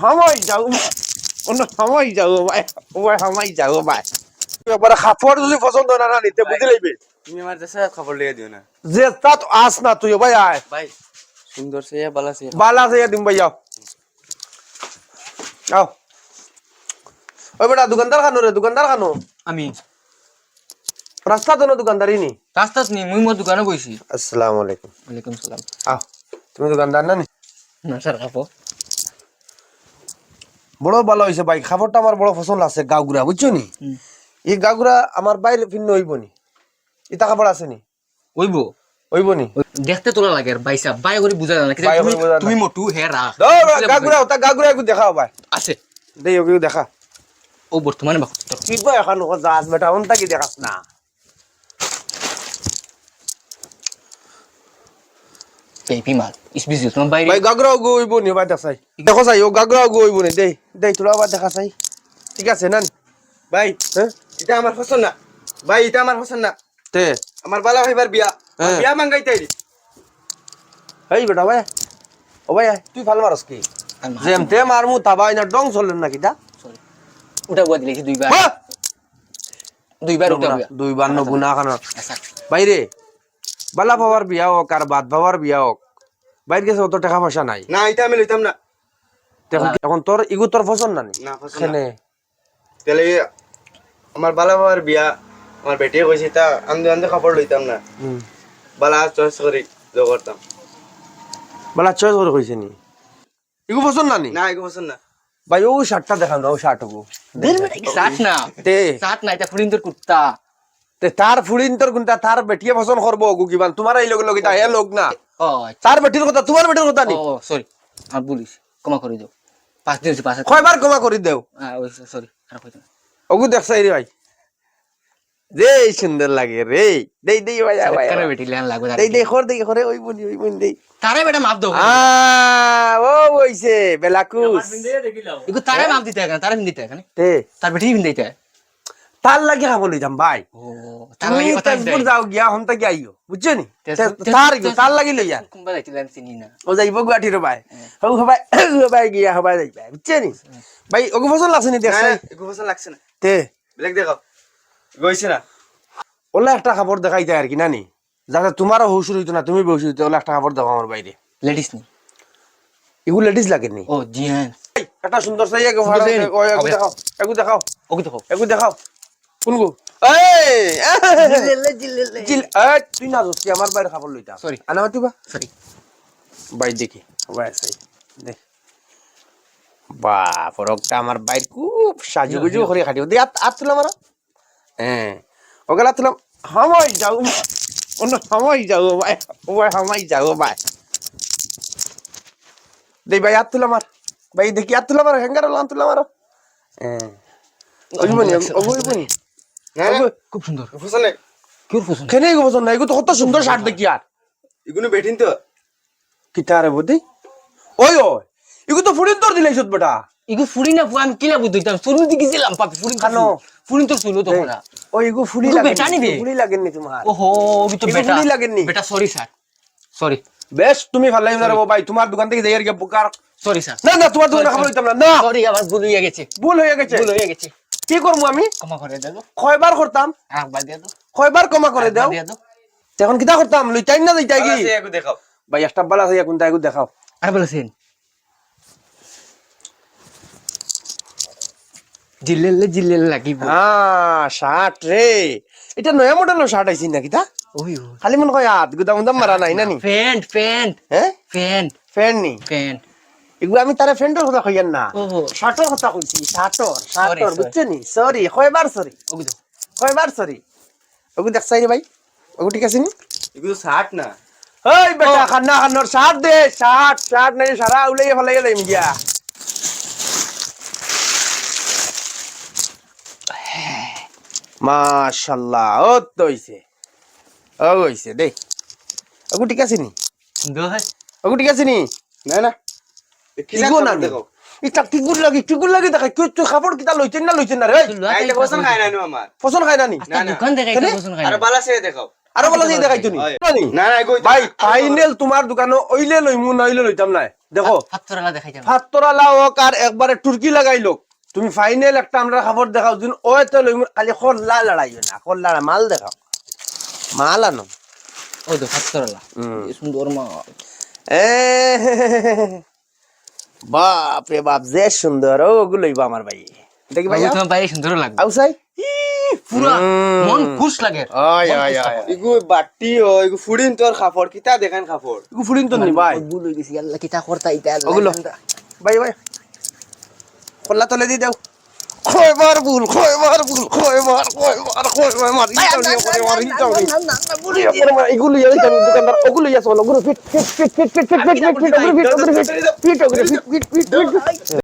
হামাই যাও অন্য হামাই যাও ভাই ওই হামাই যাও ভাই এবারে খাপড় যদি পছন্দ না না নিতে বুঝি লইবে তুমি আমার দেশে খবর লিয়ে দিও না যে তা তো আস না তুই ভাই আয় ভাই সুন্দর সে বালা সে বালা সে দিম ভাই যাও আও ওই বেটা দোকানদার খানো রে দোকানদার খানো আমি রাস্তা তো না দোকানদারি নি রাস্তাত নি মুই মোর দোকানে বইছি আসসালামু আলাইকুম ওয়ালাইকুম সালাম আও তুমি দোকানদার না নি না স্যার খাবো বড় ভালো হইছে ভাই খাবারটা আমার বড় পছন্দ আছে গাগুরা বুঝছো নি এই গাগুরা আমার বাইরে ভিন্ন হইব নি ইতা খাবার আছে নি ওইবো হইব নি দেখতে তোলা লাগে আর ভাই সাহেব বাই করে বুঝা না বাই করে বুঝা না। তুমি মোটু হেরা গাগুরা ওটা গাগুরা একটু দেখাও ভাই আছে দেই ওকে দেখা ও বর্তমানে বাকু কি ভাই এখন জাহাজ বেটা ওনটা কি দেখাস না পেপি মাল ইসবিজি তোমার বাইরে ভাই গাগুরা গো হইব নি ভাই দেখাই দেখো চাই ও গাগুরা গো হইব নি দেই দেই তোরা আবার দেখা চাই ঠিক আছে না ভাই হ্যাঁ এটা আমার পছন্দ না ভাই এটা আমার পছন্দ না তে আমার বালা ভাইবার বিয়া হ্যাঁ। বিয়া মাঙ্গাইতে এই বেটা ভাই ও ভাই তুই ভাল মারস কি যেম তে মারমু তাবাই না ডং চলেন নাকি দা সরি ওটা বুয়া দিলেছি দুইবার দুইবার ওটা বুয়া দুইবার ন গুনা খানা আচ্ছা বাইরে বালা বাবার বিয়া হোক আর বাদ বাবার বিয়া হোক বাইরে গেছে অত টাকা পয়সা নাই না এটা আমি লইতাম না এখন তোর ইগু তোর পছন্দ না নি না পছন্দ না। খেনে তাহলে আমার বালা ভাইবার বিয়া আমার বেটিয়ে কইছে তা আন্দে আন্দে কাপড় লইতাম না বালা চয়েস করি জো করতাম বালা চয়েস করে কইছে নি ইগু পছন্দ না নি না এগো পছন্দ না ভাই ও শার্টটা দেখান না ও শার্ট গো দেড় বেটা কি সাত না তে সাত না এটা ফুরিন্দর কুত্তা তে তার ফুড়িন তোর কোনটা তার বেটিয়ে পছন্দ করবো গু কিবান তোমার এই লোক লগিতা এ লোক না ও তার বেটির কথা তোমার বেটির কথা নি ও সরি আর বলিস ক্ষমা করে দাও 5 দিন 5 কয়বার ক্ষমা করে দেও ওই সরি খারাপ হইতো ওগু দেখছাই রে ভাই রে সুন্দর লাগে রে দেই দেই ভাই ভাই করে বেটি লেন লাগবে দেই দেই খর দেই খরে ওই বনি দেই তারে বেটা মাপ দাও ও হইছে বেলাকুস ইগো তারে মাপ দিতে কেন তারে দিতে কেন তে তার বেটি দিতে তার লাগি খাবো লইতাম ভাই ও তার তুমি লাগি কথা তেজপুর যাও গিয়া হন্তা গিয়া আইও বুঝছো নি তেজপুর- তার গো তার লাগি লইয়া কোনবা যাইছিলেন চিনি না ও যাইব গুয়াহাটির ভাই হও হবাই হবাই গিয়া হবাই যাইবা বুঝছো নি ভাই ওগু পছন্দ লাগছে নি না দেখছাই এগো পছন্দ লাগছে না তে ব্ল্যাক দেখাও গইছে না ওলা একটা খাবার দেখাই যায় আর কি নানি যাতে তোমারও হুশুর হইতো না তুমি বেহুশ হইতো ওলা একটা খাবার দেখো আমার বাইরে লেডিস নি এগুলো লেডিস লাগে নি ও জি হ্যাঁ একটা সুন্দর চাই এগু সুন্দর চাই নি? এগু দেখাও এগু দেখাও ওকে দেখো এগু দেখাও কোন গো এই জিল এই তুই না দোস্তি আমার বাইরে খাবার লইতা Sorry. আনা মাতিবা সরি বাই দেখি বাই সাই দেখ বা ফরকটা আমার বাইর খুব সাজুগুজু করে খাটিও দে আত তুলা মারা হ্যাঁ ওগলা তুলাম হামাই যাও অন্য হামাই যাও ভাই ওই হামাই যাও ভাই দে ভাই আত তুলা মার ভাই দেখি আত তুলা মার হ্যাঙ্গার লান তুলা মারো হ্যাঁ ওইবনি ওইবনি না না খুব সুন্দর পছন্দ নাই কি পছন্দ কেনে গো পছন্দ নাই গো তো কত সুন্দর শার্ট দেখি আর এগুলো বেঠিন তো কিতারে বুদ্ধি ওই ওই এগু তো ফুড়িন তোর দিলাই সত বেটা ইগো ফুরি না আমি কিলা বুঝতাম সুরমি দিকে গেছিলাম পাপি ফুরি খানো। ফুরি তো সুলো তো না ওই এগু ফুড়ি এগু লাগে বেটা নিবে? ফুড়ি লাগেননি তোমার ওহো ওবি তো এগো বেটা ফুরি লাগেননি? বেটা সরি স্যার সরি বেশ তুমি ভালো লাগে রে ভাই তোমার দোকান থেকে যাই আর কি বুকার সরি স্যার না না তোমার দোকানে খাবার হইতাম না না সরি আবার ভুল হয়ে গেছে ভুল হয়ে গেছে ভুল হয়ে গেছে কি করবো আমি ক্ষমা করে দাও কয়বার করতাম একবার দিয়ে দাও কয়বার ক্ষমা করে দাও দিয়ে দাও এখন কিতা করতাম লইতাই না লইতাই কি আছে এগো দেখাও ভাই একটা বালা আছে কোনটা এগু দেখাও আর বলেছেন জিল্লেলে লাগিব হ্যাঁ শার্ট রে এটা নয়া মডেলের শার্ট আইছি নাকি তা ওই খালি মনে হয় হাত গুদাম গুদাম মারা নাই নানি প্যান্ট প্যান্ট হ্যাঁ প্যান্ট ফ্যান নি প্যান্ট এগুলো আমি তারে ফ্রেন্ডের কথা কইয়ান না ওহো শার্টের কথা কইছি শার্টর Sorry. বুঝছো নি সরি কয়বার সরি ওকে দাও কয়বার সরি ওগু দেখছাই রে ভাই ওগু ঠিক আছে নি এগুলো শার্ট না এই বেটা খান্না খান্নর শার্ট দে শার্ট নাই সারা উলাইয়া ফলাইয়া লাইম গিয়া মাশাআল্লাহ ও তো হইছে ও হইছে দে ওগু ঠিক আছে নি সুন্দর হয় ওগু ঠিক আছে নি না না ইগো না দেখাও এটা টিগুর লাগি দেখা কি তুই খাবার কিটা লইছেন না রে আইতে পছন্দ খায় না আমার পছন্দ খায় না নি না, না। দোকান থেকে কেনে? পছন্দ খাই আর বালা সে দেখাও আরো বলা যাই দেখাইতো নি হয়। জানি? না না কই ভাই ফাইনাল তোমার দোকানে ওইলে লইমু না ওইলে লইতাম না দেখো হাততলা দেখাই যাবে ফাতরালা হোক আর একবারে টুরকি লাগাইলো তুমি ফাইনাল একটা আমরা খবর দেখাও দিন ওই তো লইমু খালি খোল্লা লড়াইও না খোল্লা মাল দেখাও মাল আনো ওই তো হাততলা সুন্দর মা এ বাপ রে বাপ যে সুন্দর ওগুলো লইবা আমার ভাই দেখি ভাই তোমার বাইরে সুন্দর লাগবে আউসাই পুরা মন খুশ লাগে আয় আয় আয় ইগু বাটি ও ইগু ফুড়িন তোর খাফড় কিতা দেখান খাফড় ইগু ফুরিন তো নি ভাই ভুল হয়ে গেছি আল্লাহ কিতা করতা ইতা ওগুলো ভাই ভাই খোল্লা তলে দি দাও কয়বার ভুল মারি এগুলো দোকানদার ওগুলো ইয়া চলো ফিট